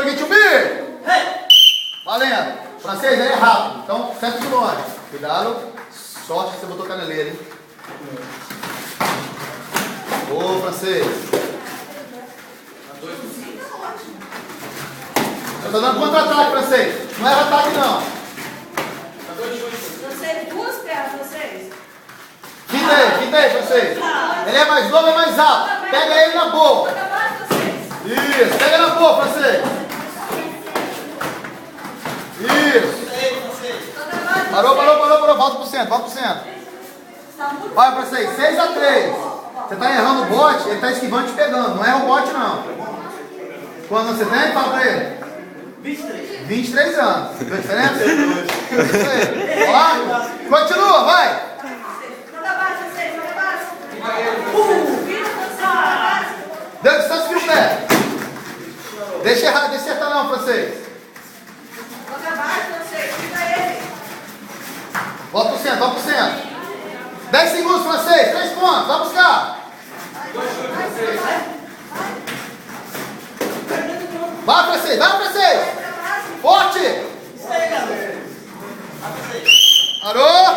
Gol de Tchumbi! Valendo! Francês, aí é rápido, então senta de longe. Cuidado, sorte que você botou caneleira, hein? Ô, Francês! Eu tô dando contra-ataque, Francês. Não erra ataque, não. Francês, duas pernas, Francês. Quinta aí, Francês. Ele é mais novo, é mais alto. Pega ele na boa. Isso, pega na boa, Francês. Isso. Parou. Volta pro centro. Olha, Francês, 6-3. Você tá errando o bote, ele tá esquivando e te pegando. Não erra o bote, não. Quando você tem, fala pra ele. 23 anos. Viu a diferença? Isso lá. Continua, vai. Joga baixo, Francês, joga baixo. Vira, Francês, Deu distância que o pé. Deixa errar, deixa acertar não, Francês. joga baixo, Francês, tira ele. Volta pro centro. 10 segundos, Francês. 3 pontos. Vai buscar. Vai, Francês. Forte. Parou.